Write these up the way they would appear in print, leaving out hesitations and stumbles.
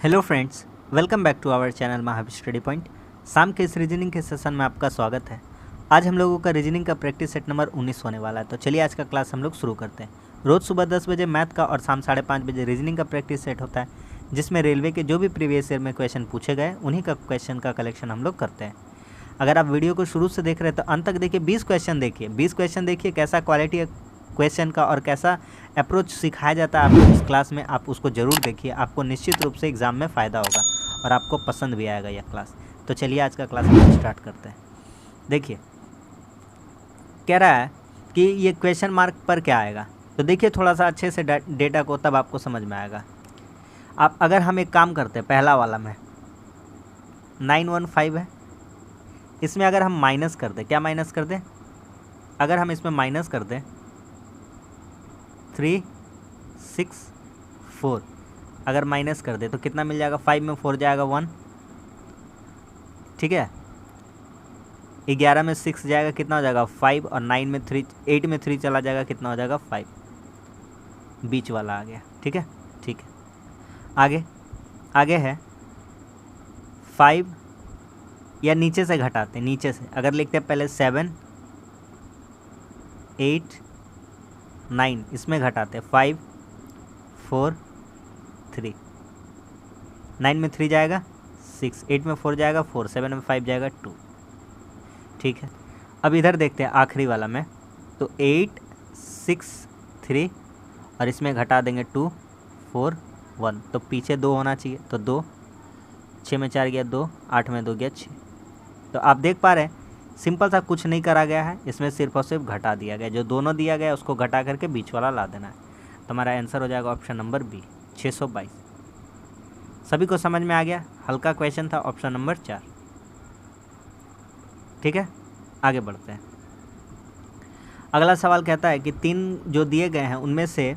Hello friends, welcome back to our channel Mahavir study point. शाम के इस रीजनिंग के सेशन में आपका स्वागत है। आज हम लोगों का रीजनिंग का प्रैक्टिस सेट नंबर 19 होने वाला है। तो चलिए आज का क्लास हम लोग शुरू करते हैं। रोज़ सुबह 10 बजे मैथ का और शाम 5:30 बजे रीजनिंग का प्रैक्टिस सेट होता है, जिसमें रेलवे के जो भी प्रीवियस ईयर में क्वेश्चन पूछे गए उन्हीं का क्वेश्चन का कलेक्शन हम लोग करते हैं। अगर आप वीडियो को शुरू से देख रहे हैं तो अंत तक देखिए, 20 क्वेश्चन देखिए, 20 क्वेश्चन देखिए कैसा क्वालिटी क्वेश्चन का और कैसा अप्रोच सिखाया जाता है आपको इस क्लास में, आप उसको ज़रूर देखिए। आपको निश्चित रूप से एग्ज़ाम में फ़ायदा होगा और आपको पसंद भी आएगा यह क्लास। तो चलिए आज का क्लास हम स्टार्ट करते हैं। देखिए कह रहा है कि ये क्वेश्चन मार्क पर क्या आएगा, तो देखिए थोड़ा सा अच्छे से डेटा को, तब आपको समझ में आएगा। आप अगर हम एक काम करते हैं, पहला वाला में 915 है, इसमें अगर हम माइनस कर दें, क्या माइनस कर दें, अगर हम इसमें माइनस कर दें 3 6 4, अगर माइनस कर दे तो कितना मिल जाएगा, 5 में 4 जाएगा 1, ठीक है। 11 में 6 जाएगा, कितना हो जाएगा 5, और 9 में 3, 8 में 3 चला जाएगा, कितना हो जाएगा 5, बीच वाला आ गया, ठीक है। ठीक है, आगे आगे है 5, या नीचे से घटाते हैं, नीचे से अगर लिखते हैं पहले 7 8 9, इसमें घटाते 5 4 3, 9 में 3 जाएगा 6, 8 में 4 जाएगा 4, 7 में 5 जाएगा 2, ठीक है। अब इधर देखते हैं आखिरी वाला में, तो 8 6 3, और इसमें घटा देंगे 2 4 1, तो पीछे 2 होना चाहिए, तो 2, 6 में 4 गया 2, 8 में 2 गया 6। तो आप देख पा रहे हैं सिंपल सा कुछ नहीं करा गया है, इसमें सिर्फ और सिर्फ घटा दिया गया, जो दोनों दिया गया उसको घटा करके बीच वाला ला देना है। तो हमारा आंसर हो जाएगा ऑप्शन नंबर बी, 622। सभी को समझ में आ गया, हल्का क्वेश्चन था, ऑप्शन नंबर 4, ठीक है। आगे बढ़ते हैं। अगला सवाल कहता है कि 3 जो दिए गए हैं उनमें से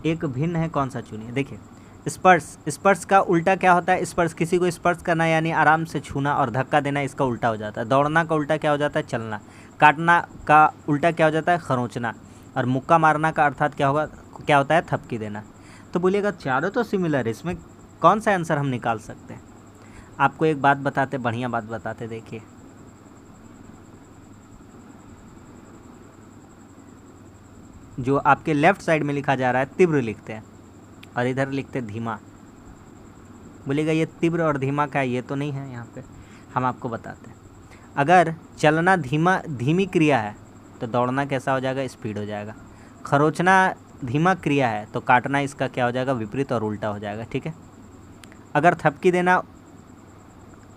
एक भिन्न है, कौन सा चुनिए। देखिए स्पर्श, स्पर्श का उल्टा क्या होता है, स्पर्श किसी को स्पर्श करना यानी आराम से छूना, और धक्का देना इसका उल्टा हो जाता है। दौड़ना का उल्टा क्या हो जाता है, चलना। काटना का उल्टा क्या हो जाता है, खरोंचना। और मुक्का मारना का अर्थात क्या होगा, क्या होता है, थपकी देना। तो बोलिएगा चारों तो सिमिलर है, इसमें कौन सा आंसर हम निकाल सकते हैं। आपको एक बात बताते, बढ़िया बात बताते, देखिए जो आपके लेफ्ट साइड में लिखा जा रहा है तीव्र लिखते हैं, और इधर लिखते धीमा। बोलिएगा ये तीव्र और धीमा का ये तो नहीं है, यहाँ पे हम आपको बताते हैं। अगर चलना धीमी क्रिया है तो दौड़ना कैसा हो जाएगा, स्पीड हो जाएगा। खरोचना धीमा क्रिया है तो काटना इसका क्या हो जाएगा, विपरीत और उल्टा हो जाएगा, ठीक है। अगर थपकी देना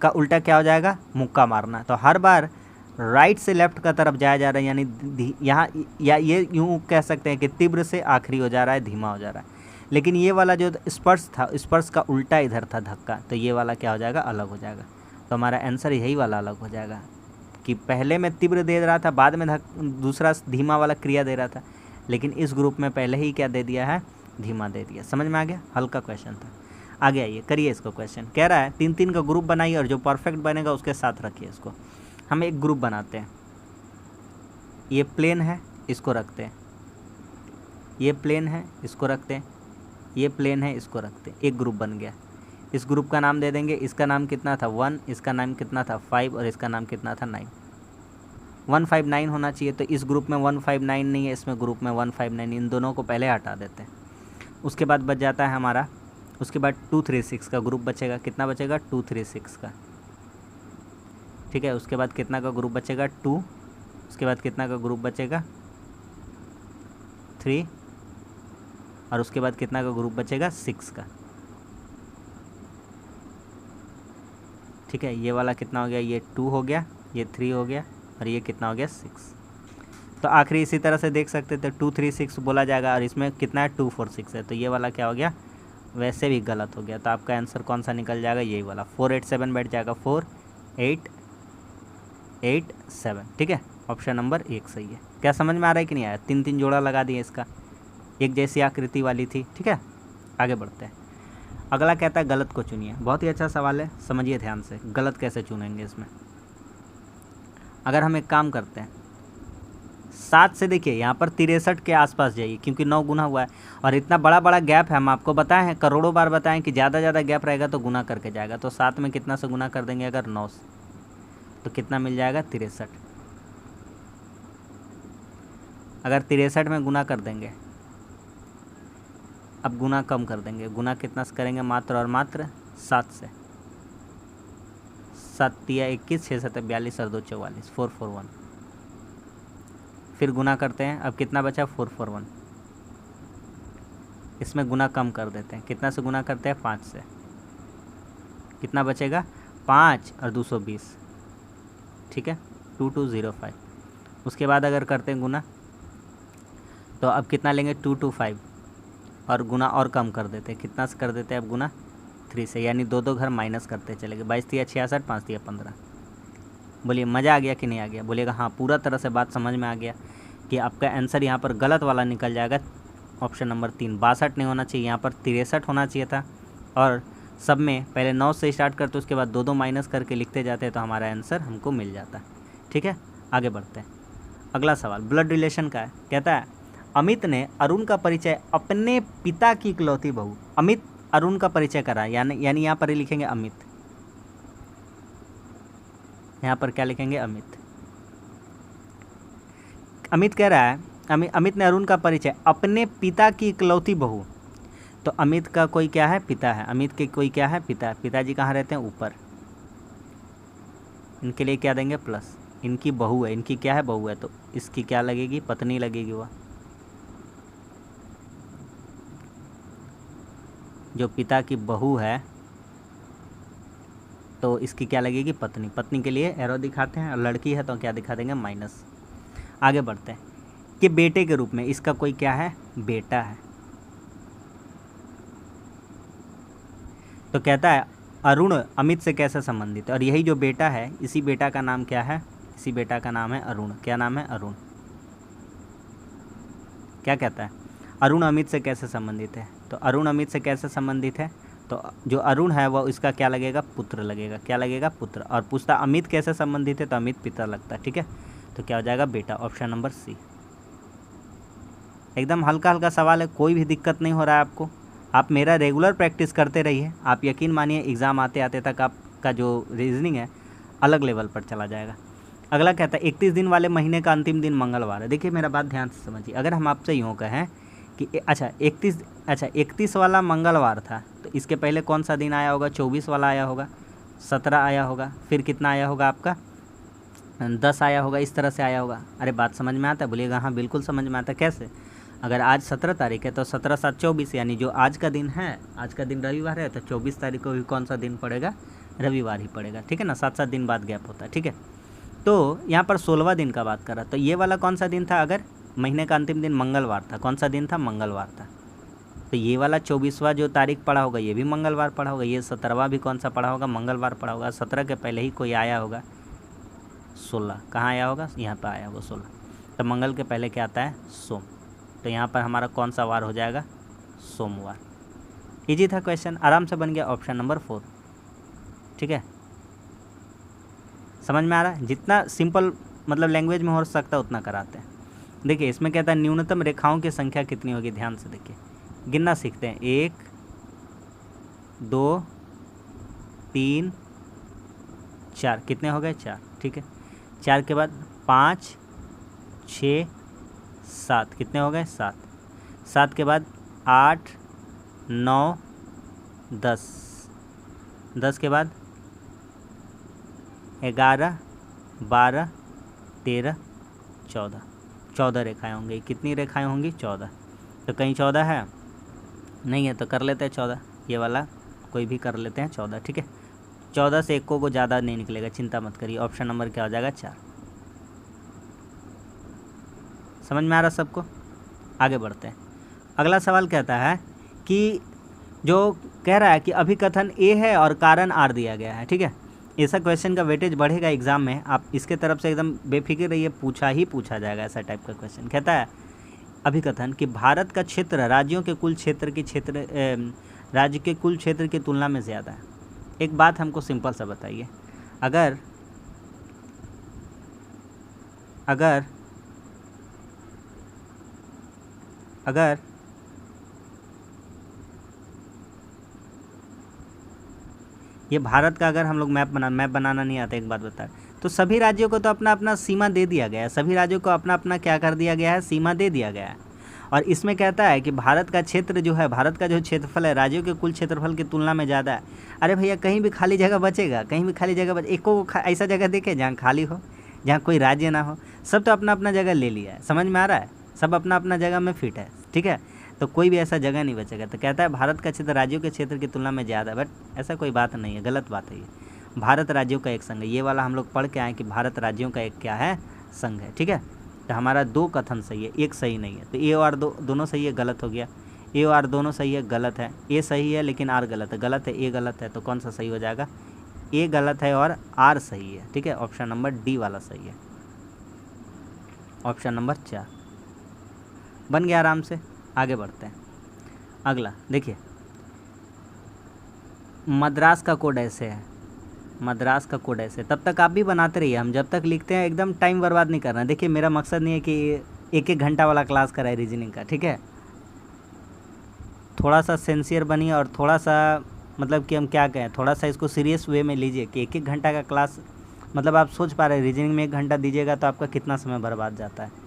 का उल्टा क्या हो जाएगा, मुक्का मारना। तो हर बार राइट से लेफ्ट का तरफ जाया जा रहा है, यानी यहाँ या ये यूँ कह सकते हैं कि तीव्र से आखिरी हो जा रहा है, धीमा हो जा रहा है। लेकिन ये वाला जो स्पर्श था, स्पर्श का उल्टा इधर था धक्का, तो ये वाला क्या हो जाएगा, अलग हो जाएगा। तो हमारा आंसर यही वाला अलग हो जाएगा कि पहले में तीव्र दे रहा था, बाद में दूसरा धीमा वाला क्रिया दे रहा था, लेकिन इस ग्रुप में पहले ही क्या दे दिया है, धीमा दे दिया। समझ में आ गया, हल्का क्वेश्चन था। आगे आइए, करिए इसको। क्वेश्चन कह रहा है 3-3 का ग्रुप बनाइए और जो परफेक्ट बनेगा उसके साथ रखिए इसको। हम एक ग्रुप बनाते हैं, ये प्लेन है, इसको रखते हैं, ये प्लेन है, इसको रखते हैं, ये प्लेन है, इसको रखते हैं। एक ग्रुप बन गया। इस ग्रुप का नाम दे देंगे, इसका नाम कितना था 1, इसका नाम कितना था 5, और इसका नाम कितना था 9। 159 होना चाहिए, तो इस ग्रुप में 159 नहीं है, इसमें ग्रुप में 159, इन दोनों को पहले हटा देते हैं। उसके बाद बच जाता है हमारा, उसके बाद 236 का ग्रुप बचेगा। कितना बचेगा, 236 का, ठीक है। उसके बाद कितना का ग्रुप बचेगा, 2। उसके बाद कितना का ग्रुप बचेगा, 3, और उसके बाद कितना का ग्रुप बचेगा, 6 का, ठीक है। ये वाला कितना हो गया, ये 2 हो गया, ये 3 हो गया, और ये कितना हो गया, 6। तो आखिरी इसी तरह से देख सकते थे, 236 बोला जाएगा, और इसमें कितना है, 246 है, तो ये वाला क्या हो गया, वैसे भी गलत हो गया। तो आपका आंसर कौन सा निकल जाएगा, यही वाला 487 बैठ जाएगा, 4887, ठीक है। ऑप्शन नंबर 1 सही है। क्या समझ में आ रहा है कि नहीं आया, 3-3 जोड़ा लगा दिए इसका, एक जैसी आकृति वाली थी, ठीक है। आगे बढ़ते हैं। अगला कहता है गलत को चुनिए। बहुत ही अच्छा सवाल है, समझिए ध्यान से, गलत कैसे चुनेंगे इसमें। अगर हम एक काम करते हैं, 7 से देखिए यहाँ पर 63 के आसपास जाइए, क्योंकि 9 गुना हुआ है और इतना बड़ा बड़ा गैप है। हम आपको बताएं हैं, करोड़ों बार बताएं कि ज़्यादा ज़्यादा गैप रहेगा तो गुना करके जाएगा। तो 7 में कितना से गुना कर देंगे अगर 9 से, तो कितना मिल जाएगा 63। अगर 63 में गुना कर देंगे, अब गुना कम कर देंगे, गुना कितना से करेंगे, मात्र और मात्र 7 से। 7 तिया 21, 6 7 42 और 2 44, 441। फिर गुना करते हैं, अब कितना बचा 441। इसमें गुना कम कर देते हैं, कितना से गुना करते हैं 5 से, कितना बचेगा 5 और 220, ठीक है 2205। उसके बाद अगर करते हैं गुना, तो अब कितना लेंगे 225 और गुना और कम कर देते हैं, कितना से कर देते हैं अब गुना 3 से, यानी 2 घर माइनस करते चलेंगे। 22 तिया 66, 5 तिया 15। बोलिए मज़ा आ गया कि नहीं आ गया? बोलिएगा हाँ, पूरा तरह से बात समझ में आ गया कि आपका आंसर यहाँ पर गलत वाला निकल जाएगा। ऑप्शन नंबर 3 62 नहीं होना चाहिए, यहाँ पर 63 होना चाहिए था। और सब में पहले 9 से स्टार्ट करते, उसके बाद 2 माइनस करके लिखते जाते तो हमारा आंसर हमको मिल जाता। ठीक है, आगे बढ़ते हैं। अगला सवाल ब्लड रिलेशन का है। कहता है अमित ने अरुण का परिचय अपने पिता की इकलौती बहू, अमित अरुण का परिचय करा, यानी यहाँ पर ही लिखेंगे अमित, यहाँ पर क्या लिखेंगे अमित। अमित कह रहा है अमित ने अरुण का परिचय अपने पिता की इकलौती बहू, तो अमित का कोई क्या है, पिता है। अमित के कोई क्या है, पिता। पिताजी कहाँ रहते हैं, ऊपर। इनके लिए क्या देंगे, प्लस। इनकी बहू है, इनकी क्या है, बहू है, तो इसकी क्या लगेगी, पत्नी लगेगी। वह जो पिता की बहू है तो इसकी क्या लगेगी, पत्नी। पत्नी के लिए एरो दिखाते हैं, और लड़की है तो क्या दिखा देंगे, माइनस। आगे बढ़ते हैं कि बेटे के रूप में इसका कोई क्या है, बेटा है। तो कहता है अरुण अमित से कैसे संबंधित है, और यही जो बेटा है, इसी बेटा का नाम क्या है, इसी बेटा का नाम है अरुण। क्या नाम है, अरुण। क्या कहता है, अरुण अमित से कैसे संबंधित है, तो अरुण अमित से कैसे संबंधित है, तो जो अरुण है वह इसका क्या लगेगा, पुत्र लगेगा। क्या लगेगा, पुत्र। और पूछता अमित कैसे संबंधित है, तो अमित पिता लगता है। ठीक है, तो क्या हो जाएगा, बेटा। Option number C. एकदम हल्का हल्का सवाल है, कोई भी दिक्कत नहीं हो रहा है आपको। आप मेरा रेगुलर प्रैक्टिस करते रहिए, आप यकीन मानिए एग्ज़ाम आते आते तक आपका जो रीजनिंग है अलग लेवल पर चला जाएगा। अगला कहता है 31 दिन वाले महीने का अंतिम दिन मंगलवार है। देखिए मेरा बात ध्यान से समझिए, अगर हम आपसे यूँ कहें कि 31 वाला मंगलवार था, तो इसके पहले कौन सा दिन आया होगा, 24 वाला आया होगा, 17 आया होगा, फिर कितना आया होगा आपका 10 आया होगा, इस तरह से आया होगा। अरे बात समझ में आता है, बोलिएगा हाँ बिल्कुल समझ में आता है। कैसे, अगर आज 17 तारीख है तो 17 7 24, यानी जो आज का दिन है, आज का दिन रविवार है, तो 24 तारीख को भी कौन सा दिन पड़ेगा, रविवार ही पड़ेगा। ठीक है ना, 7 दिन बाद गैप होता है। ठीक है, तो यहाँ पर 16वां दिन का बात कर रहा, तो ये वाला कौन सा दिन था, अगर महीने का अंतिम दिन मंगलवार था, कौन सा दिन था, मंगलवार था। तो ये वाला 24वां जो तारीख पड़ा होगा ये भी मंगलवार पड़ा होगा, ये 17वां भी कौन सा पड़ा होगा, मंगलवार पड़ा होगा। 17 के पहले ही कोई आया होगा 16, कहाँ आया होगा, यहाँ पर आया होगा 16। तो मंगल के पहले क्या आता है, सोम। तो यहाँ पर हमारा कौन सा वार हो जाएगा, सोमवार। इजी था क्वेश्चन, आराम से बन गया। Option number 4। ठीक है, समझ में आ रहा है, जितना सिंपल मतलब लैंग्वेज में हो सकता है उतना कराते हैं। देखिए इसमें कहता है न्यूनतम रेखाओं की संख्या कितनी होगी, ध्यान से देखिए, गिनना सीखते हैं। 1 2 3 4, कितने हो गए, 4। ठीक है, 4 के बाद 5 6 7, कितने हो गए, 7। 7 के बाद 8 9 10, 10 के बाद 11 12 13 14, 14 रेखाएँ होंगी। कितनी रेखाएँ होंगी, 14। तो कहीं 14 है नहीं है, तो कर लेते हैं 14, ये वाला कोई भी कर लेते हैं 14। ठीक है, 14 से 1 को ज़्यादा नहीं निकलेगा, चिंता मत करिए। ऑप्शन नंबर क्या हो जाएगा, 4। समझ में आ रहा सबको, आगे बढ़ते हैं। अगला सवाल कहता है कि जो कह रहा है कि अभिकथन ए है और कारण आर दिया गया है। ठीक है, ऐसा क्वेश्चन का वेटेज बढ़ेगा एग्जाम में, आप इसके तरफ से एकदम बेफिक्र रहिए, पूछा जाएगा ऐसा टाइप का क्वेश्चन। कहता है अभिकथन कि भारत का क्षेत्र राज्यों के कुल क्षेत्र राज्य के कुल क्षेत्र की तुलना में ज़्यादा है। एक बात हमको सिंपल सा बताइए, अगर अगर ये भारत का अगर हम लोग मैप बनाना नहीं आता, एक बात बता, तो सभी राज्यों को तो अपना अपना सीमा दे दिया गया है, सभी राज्यों को अपना अपना क्या कर दिया गया है, सीमा दे दिया गया है। और इसमें कहता है कि भारत का क्षेत्र जो है, भारत का जो क्षेत्रफल है राज्यों के कुल क्षेत्रफल की तुलना में ज़्यादा है। अरे भैया कहीं भी खाली जगह बचेगा, कहीं भी खाली जगह एक को ऐसा जगह देखे जहाँ खाली हो, जहाँ कोई राज्य ना हो। सब तो अपना अपना जगह ले लिया है, समझ में आ रहा है, सब अपना अपना जगह में फिट है, ठीक है। तो कोई भी ऐसा जगह नहीं बचेगा। तो कहता है भारत का क्षेत्र राज्यों के क्षेत्र की तुलना में ज़्यादा, बट ऐसा कोई बात नहीं है, गलत बात है ये। भारत राज्यों का एक संघ है, ये वाला हम लोग पढ़ के आए कि भारत राज्यों का एक क्या है, संघ है, ठीक है। तो हमारा 2 कथन सही है, एक सही नहीं है। तो ए और दोनों सही है, गलत हो गया। ए और दोनों सही है, गलत है। ए सही है लेकिन आर गलत है, गलत है, ए गलत है, तो कौन सा सही हो जाएगा, ए गलत है और आर सही है, ठीक है। ऑप्शन नंबर डी वाला सही है, ऑप्शन नंबर 4 बन गया। आराम से आगे बढ़ते हैं। अगला देखिए, मद्रास का कोड ऐसे है, मद्रास का कोड ऐसे। तब तक आप भी बनाते रहिए, हम जब तक लिखते हैं एकदम टाइम बर्बाद नहीं करना। देखिए मेरा मकसद नहीं है कि 1-1 घंटा वाला क्लास कराए रीजनिंग का, ठीक है। थोड़ा सा सिंसियर बनिए और थोड़ा सा मतलब कि हम क्या कहें, थोड़ा सा इसको सीरियस वे में लीजिए कि 1-1 घंटा का क्लास, मतलब आप सोच पा रहे हैं रीजनिंग में 1 घंटा दीजिएगा तो आपका कितना समय बर्बाद जाता है।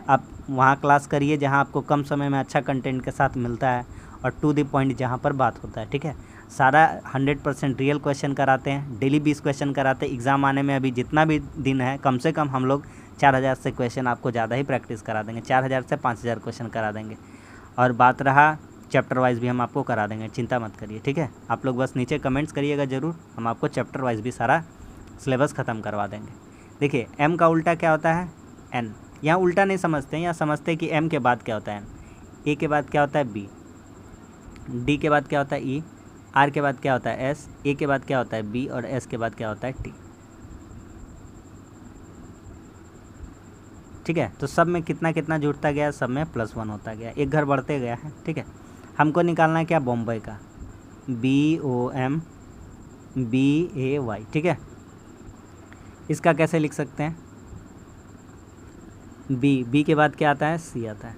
आप वहाँ क्लास करिए जहाँ आपको कम समय में अच्छा कंटेंट के साथ मिलता है और टू द पॉइंट जहाँ पर बात होता है, ठीक है। सारा 100% रियल क्वेश्चन कराते हैं, डेली 20 क्वेश्चन कराते हैं। एग्ज़ाम आने में अभी जितना भी दिन है, कम से कम हम लोग 4000 से क्वेश्चन आपको ज़्यादा ही प्रैक्टिस करा देंगे, 4000 से 5000 क्वेश्चन करा देंगे। और बात रहा चैप्टर वाइज भी हम आपको करा देंगे, चिंता मत करिए, ठीक है। आप लोग बस नीचे कमेंट्स करिएगा ज़रूर, हम आपको चैप्टर वाइज भी सारा सिलेबस ख़त्म करवा देंगे। देखिए एम का उल्टा क्या होता है, एन। यहाँ उल्टा नहीं समझते हैं, यहाँ समझते हैं कि एम के बाद क्या होता है, एन। ए के बाद क्या होता है, बी। डी के बाद क्या होता है, ई। आर के बाद क्या होता है, एस। ए के बाद क्या होता है, बी। और एस के बाद क्या होता है, टी, ठीक है। तो सब में कितना कितना जुड़ता गया, सब में +1 होता गया, एक घर बढ़ते गया है, ठीक है। हमको निकालना है क्या, बॉम्बे का, BOMBAY, ठीक है। इसका कैसे लिख सकते हैं, बी के बाद क्या आता है, सी आता है।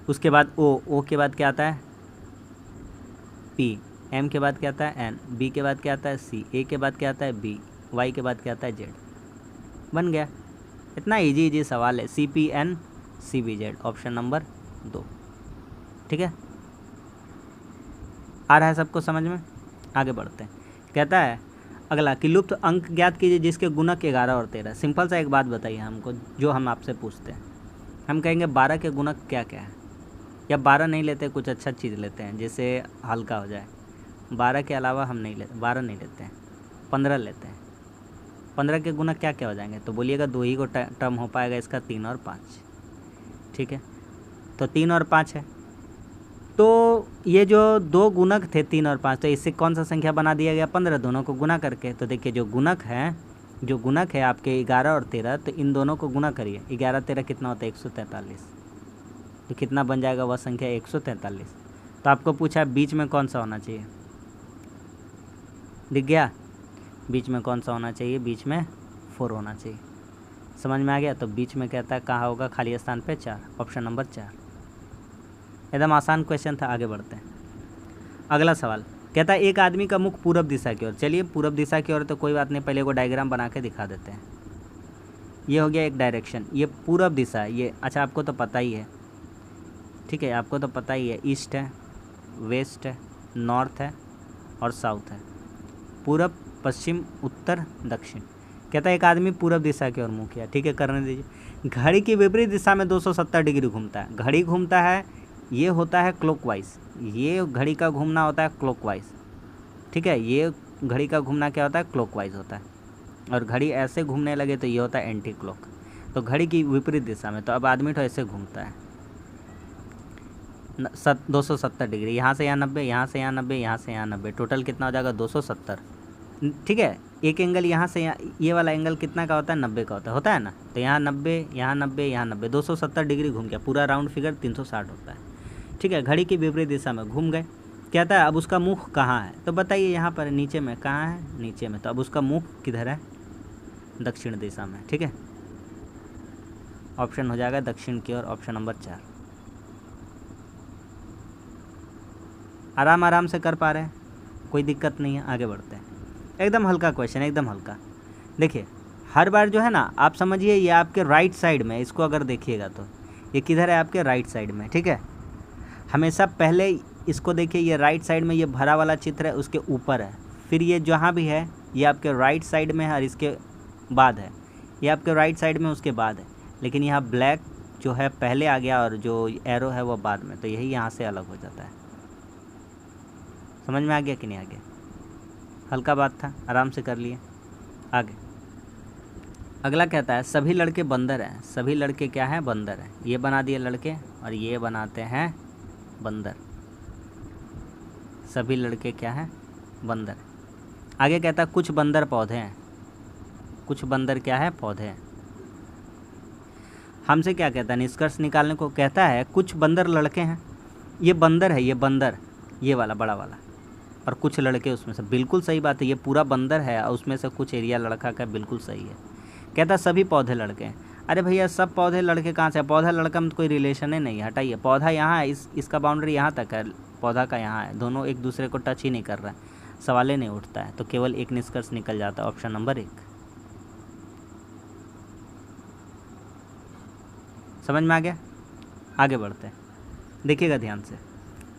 उसके बाद ओ के बाद क्या आता है, पी। एम के बाद क्या आता है, एन। बी के बाद क्या आता है, सी। ए के बाद क्या आता है, बी। वाई के बाद क्या आता है, जेड। बन गया। इतना इजी सवाल है, CPN CBZ, ऑप्शन नंबर 2, ठीक है। आ रहा है सबको समझ में, आगे बढ़ते हैं। कहता है अगला कि लुप्त अंक ज्ञात कीजिए जिसके गुणक 11 और 13। सिंपल सा एक बात बताइए हमको, जो हम आपसे पूछते हैं, हम कहेंगे 12 के गुणक क्या क्या है, या 12 नहीं लेते, कुछ अच्छा चीज़ लेते हैं जिससे हल्का हो जाए। 12 के अलावा हम नहीं लेते, 12 नहीं लेते हैं, 15 लेते हैं। 15 के गुणक क्या क्या हो जाएंगे, तो बोलिएगा 2 ही को टर्म हो पाएगा इसका, 3 और 5, ठीक है। तो 3 और 5 है, तो ये जो 2 गुणक थे 3 और 5, तो इससे कौन सा संख्या बना दिया गया, 15, दोनों को गुना करके। तो देखिए जो गुणक है आपके 11 और 13, तो इन दोनों को गुना करिए, 11 13 कितना होता है, 143। तो कितना बन जाएगा वह संख्या, 143। तो आपको पूछा बीच में कौन सा होना चाहिए, दिख गया, बीच में कौन सा होना चाहिए, बीच में 4 होना चाहिए, समझ में आ गया। तो बीच में कहता है कहाँ होगा, खाली स्थान पे 4, ऑप्शन नंबर 4। एकदम आसान क्वेश्चन था, आगे बढ़ते हैं। अगला सवाल कहता है एक आदमी का मुख पूरब दिशा की ओर। चलिए पूरब दिशा की ओर तो कोई बात नहीं, पहले को डायग्राम बना के दिखा देते हैं। ये हो गया एक डायरेक्शन, ये पूरब दिशा है ये, अच्छा आपको तो पता ही है, ठीक है, आपको तो पता ही है, ईस्ट है, वेस्ट है, नॉर्थ है और साउथ है, पूरब पश्चिम उत्तर दक्षिण। कहता है एक आदमी पूरब दिशा की ओर मुँह किया, ठीक है, करने दीजिए। घड़ी की विपरीत दिशा में 270 डिग्री घूमता है, घड़ी घूमता है, ये होता है क्लॉकवाइज, ये घड़ी का घूमना होता है क्लॉकवाइज, ठीक है। ये घड़ी का घूमना क्या होता है, क्लॉकवाइज होता है। और घड़ी ऐसे घूमने लगे तो ये होता है एंटी क्लॉक, तो घड़ी की विपरीत दिशा में। तो अब आदमी तो ऐसे घूमता है 270 डिग्री, यहाँ से यहाँ 90, यहाँ से यहाँ 90, यहाँ से यहाँ 90, टोटल कितना हो जाएगा, 270, ठीक है। एक एंगल यहाँ से यहाँ, ये वाला एंगल कितना का होता है, 90 का होता है ना। तो यहाँ 90, यहाँ 90, यहाँ 90, 270 डिग्री घूम गया, पूरा राउंड फिगर 360 होता है, ठीक है। घड़ी की विपरीत दिशा में घूम गए। कहता है अब उसका मुख कहाँ है, तो बताइए यहाँ पर नीचे में, कहाँ है, नीचे में। तो अब उसका मुख किधर है, दक्षिण दिशा में, ठीक है। ऑप्शन हो जाएगा दक्षिण की ओर, ऑप्शन नंबर 4। आराम आराम से कर पा रहे हैं, कोई दिक्कत नहीं है। आगे बढ़ते हैं, एकदम हल्का क्वेश्चन, एकदम हल्का। देखिए हर बार जो है ना, आप समझिए ये आपके राइट साइड में, इसको अगर देखिएगा तो ये किधर है, आपके राइट साइड में, ठीक है। हमेशा पहले इसको देखिए, ये राइट साइड में ये भरा वाला चित्र है, उसके ऊपर है। फिर ये जहाँ भी है ये आपके राइट साइड में है और इसके बाद है, ये आपके राइट साइड में उसके बाद है। लेकिन यहाँ ब्लैक जो है पहले आ गया और जो एरो है वो बाद में, तो यही यहाँ से अलग हो जाता है। समझ में आ गया कि नहीं आ गया? हल्का बात था, आराम से कर लिए। आगे अगला कहता है सभी लड़के बंदर हैं। सभी लड़के क्या हैं? बंदर हैं। ये बना दिए लड़के और ये बनाते हैं बंदर। सभी लड़के क्या हैं? बंदर। आगे कहता है कुछ बंदर पौधे हैं। कुछ बंदर क्या है? पौधे हैं। हमसे क्या कहता है? निष्कर्ष निकालने को कहता है कुछ बंदर लड़के हैं। ये बंदर है, ये बंदर, ये वाला बड़ा वाला, और कुछ लड़के उसमें से। बिल्कुल सही बात है, ये पूरा बंदर है और उसमें से कुछ एरिया लड़का का, बिल्कुल सही है। कहता है सभी पौधे लड़के हैं। अरे भैया सब पौधे लड़के कहाँ से? पौधा लड़का में तो कोई रिलेशन ही नहीं है, हटाइए। पौधा यहाँ है, इसका बाउंड्री यहाँ तक है, पौधा का यहाँ है, दोनों एक दूसरे को टच ही नहीं कर रहा है, सवाल ही नहीं उठता है। तो केवल एक निष्कर्ष निकल जाता है, ऑप्शन नंबर 1। समझ में आ गया? आगे बढ़ते हैं, देखिएगा ध्यान से।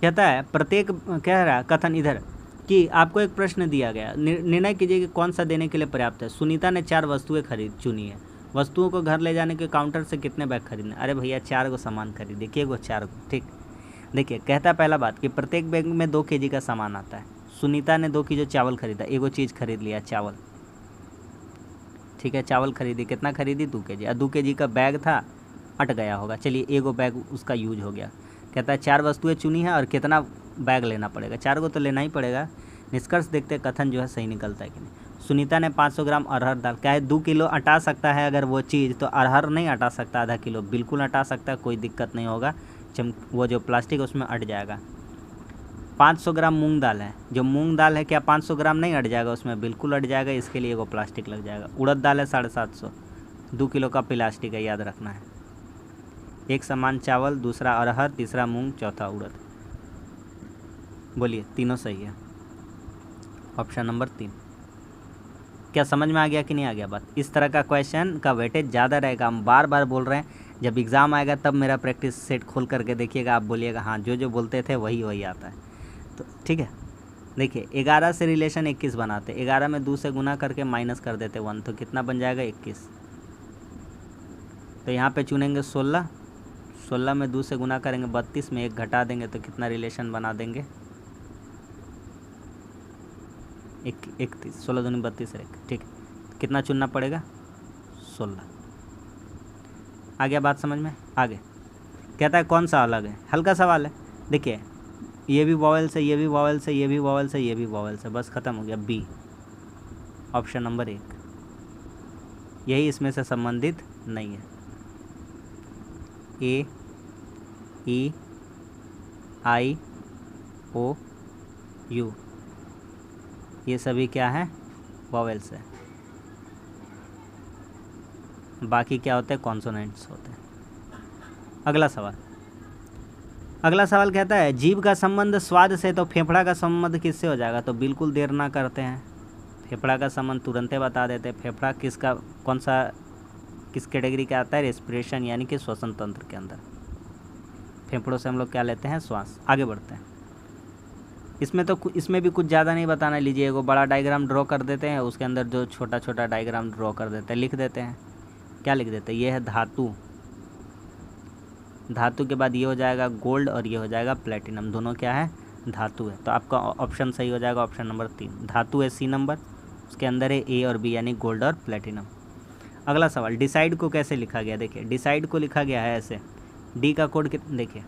कहता है प्रत्येक, कह रहा है कथन इधर कि आपको एक प्रश्न दिया गया, निर्णय कीजिए कि कौन सा देने के लिए पर्याप्त है। सुनीता ने 4 वस्तुएं चुनी है। वस्तुओं को घर ले जाने के काउंटर से कितने बैग खरीदने? अरे भैया 4 को सामान खरीदे, देखिए 4 को, ठीक। देखिए कहता है पहला बात कि प्रत्येक बैग में 2 kg का सामान आता है। सुनीता ने 2 kg चावल खरीदा, एगो चीज़ खरीद लिया, चावल, ठीक है। चावल खरीदी, कितना खरीदी? 2 kg। और 2 kg का बैग था, अट गया होगा, चलिए एगो बैग उसका यूज हो गया। कहता है 4 वस्तुएं चुनी है और कितना बैग लेना पड़ेगा? 4 को तो लेना ही पड़ेगा। निष्कर्ष देखते कथन जो है सही निकलता है कि नहीं। सुनीता ने 500 ग्राम अरहर दाल, क्या है 2 किलो अटा सकता है अगर वो चीज़, तो अरहर नहीं अटा सकता आधा किलो? बिल्कुल अटा सकता है, कोई दिक्कत नहीं होगा। वो जो प्लास्टिक उसमें अट जाएगा। 500 ग्राम मूंग दाल है, जो मूंग दाल है क्या 500 ग्राम नहीं अट जाएगा उसमें? बिल्कुल अट जाएगा, इसके लिए वो प्लास्टिक लग जाएगा। उड़द दाल है 750, 2 किलो का प्लास्टिक है, याद रखना है। एक सामान चावल, दूसरा अरहर, तीसरा मूंग, चौथा उड़द। बोलिए तीनों सही है, ऑप्शन नंबर 3। क्या समझ में आ गया कि नहीं आ गया बात? इस तरह का क्वेश्चन का वेटेज ज़्यादा रहेगा। हम बार बार बोल रहे हैं, जब एग्ज़ाम आएगा तब मेरा प्रैक्टिस सेट खोल करके देखिएगा, आप बोलिएगा हाँ जो जो बोलते थे वही वही आता है। तो ठीक है, देखिए 11 से रिलेशन 21 बनाते। 11 में 2 से गुना करके माइनस कर देते 1, तो कितना बन जाएगा? 21। तो यहाँ पे चुनेंगे 16, 16 में 2 से गुना करेंगे 32, में 1 घटा देंगे तो कितना रिलेशन बना देंगे? 31। 16 दूनी 32 है, ठीक। कितना चुनना पड़ेगा? 16। आ गया बात समझ में? आगे कहता है कौन सा अलग है? हल्का सवाल है। देखिए ये भी वॉवेल से, ये भी वॉवेल से, ये भी वॉवेल से, ये भी वॉवेल से, बस ख़त्म हो गया। बी, ऑप्शन नंबर 1, यही इसमें से संबंधित नहीं है। ए, ई, आई, ओ, यू, ये सभी क्या है? वॉवेल्स है। बाकी क्या होते हैं? कॉन्सोनेंट्स होते हैं। अगला सवाल, अगला सवाल कहता है जीभ का संबंध स्वाद से, तो फेफड़ा का संबंध किससे हो जाएगा? तो बिल्कुल देर ना करते हैं, फेफड़ा का संबंध तुरंत बता देते हैं। फेफड़ा किसका, कौन सा, किस कैटेगरी का आता है? रेस्पिरेशन, यानी कि श्वसन तंत्र के अंदर। फेफड़ों से हम लोग क्या लेते हैं? श्वास। आगे बढ़ते हैं। इसमें भी कुछ ज़्यादा नहीं बताना। लीजिए एगो बड़ा डायग्राम ड्रॉ कर देते हैं, उसके अंदर जो छोटा छोटा डायग्राम ड्रॉ कर देते हैं, लिख देते हैं। क्या लिख देते हैं? ये है धातु, धातु के बाद ये हो जाएगा गोल्ड और ये हो जाएगा प्लेटिनम, दोनों क्या है? धातु है। तो आपका ऑप्शन सही हो जाएगा, ऑप्शन नंबर 3। धातु है C नंबर, उसके अंदर है A और B, यानी गोल्ड और प्लेटिनम। अगला सवाल, डिसाइड को कैसे लिखा गया? देखिए डिसाइड को लिखा गया है ऐसे, डी का कोड देखिए,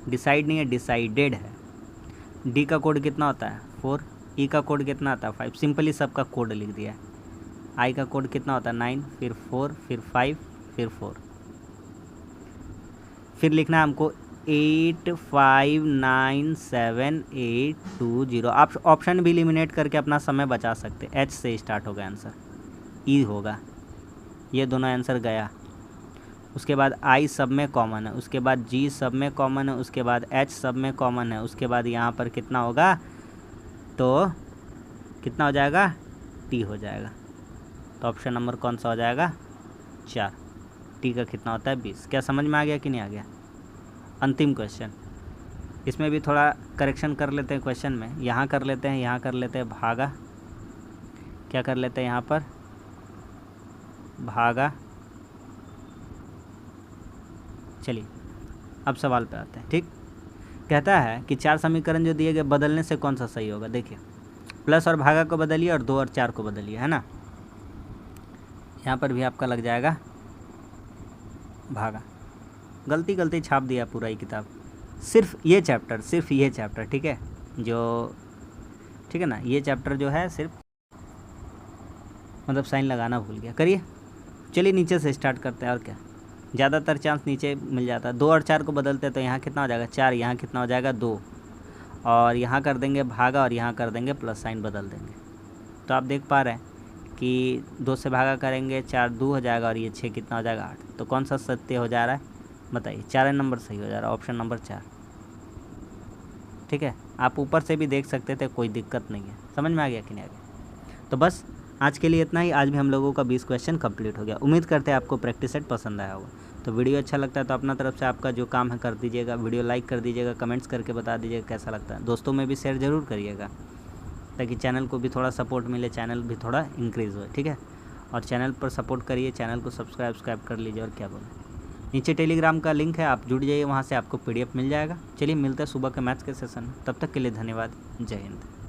डिसाइड नहीं है, डिसाइडेड है। डी का कोड कितना होता है? 4। ई का कोड कितना आता है? 5। सिंपली सबका कोड लिख दिया है। आई का कोड कितना होता है? 9, फिर 4, फिर 5, फिर 4। फिर लिखना है हमको 859782 आप ऑप्शन भी एलिमिनेट करके अपना समय बचा सकते। एच से स्टार्ट होगा आंसर, ई होगा, ये दोनों आंसर गया। उसके बाद I सब में कॉमन है, उसके बाद G सब में कॉमन है, उसके बाद H सब में कॉमन है, उसके बाद यहाँ पर कितना होगा, तो कितना हो जाएगा, T हो जाएगा। तो ऑप्शन नंबर कौन सा हो जाएगा, 4। T का कितना होता है, 20। क्या समझ में आ गया कि नहीं आ गया। अंतिम क्वेश्चन, इसमें भी थोड़ा करेक्शन कर लेते हैं क्वेश्चन में। यहाँ कर लेते हैं, यहाँ कर लेते हैं भागा, क्या कर लेते हैं यहाँ पर, भागा। चलिए अब सवाल पे आते हैं। ठीक, कहता है कि 4 समीकरण जो दिए गए बदलने से कौन सा सही होगा। देखिए, प्लस और भागा को बदलिए और 2 और 4 को बदलिए, है ना। यहाँ पर भी आपका लग जाएगा भागा। गलती छाप दिया पूरा ही किताब, सिर्फ ये चैप्टर, ठीक है, जो ठीक है ना, ये चैप्टर जो है सिर्फ मतलब साइन लगाना भूल गया। करिए, चलिए नीचे से स्टार्ट करते हैं। और क्या, ज़्यादातर चांस नीचे मिल जाता है। 2 और 4 को बदलते हैं तो यहाँ कितना हो जाएगा, 4, यहाँ कितना हो जाएगा, 2, और यहाँ कर देंगे भागा और यहाँ कर देंगे प्लस साइन बदल देंगे। तो आप देख पा रहे हैं कि 2 से भागा करेंगे, 4 2 हो जाएगा और ये 6 कितना हो जाएगा, 8। तो कौन सा सत्य हो जा रहा है बताइए, 4 नंबर सही हो जा रहा है, ऑप्शन नंबर 4। ठीक है, आप ऊपर से भी देख सकते थे, कोई दिक्कत नहीं है। समझ में आ गया कि नहीं आ गया। तो बस आज के लिए इतना ही। आज भी हम लोगों का 20 क्वेश्चन कंप्लीट हो गया। उम्मीद करते हैं आपको प्रैक्टिस सेट पसंद आया होगा। तो वीडियो अच्छा लगता है तो अपना तरफ से आपका जो काम है कर दीजिएगा, वीडियो लाइक कर दीजिएगा, कमेंट्स करके बता दीजिएगा कैसा लगता है। दोस्तों में भी शेयर ज़रूर करिएगा ताकि चैनल को भी थोड़ा सपोर्ट मिले, चैनल भी थोड़ा इंक्रीज़ हो। ठीक है, और चैनल पर सपोर्ट करिए, चैनल को सब्सक्राइब कर लीजिए। और क्या बोलें, नीचे टेलीग्राम का लिंक है, आप जुड़ जाइए, वहाँ से आपको PDF मिल जाएगा। चलिए मिलते हैं सुबह के मैथ्स के सेशन में, तब तक के लिए धन्यवाद। जय हिंद।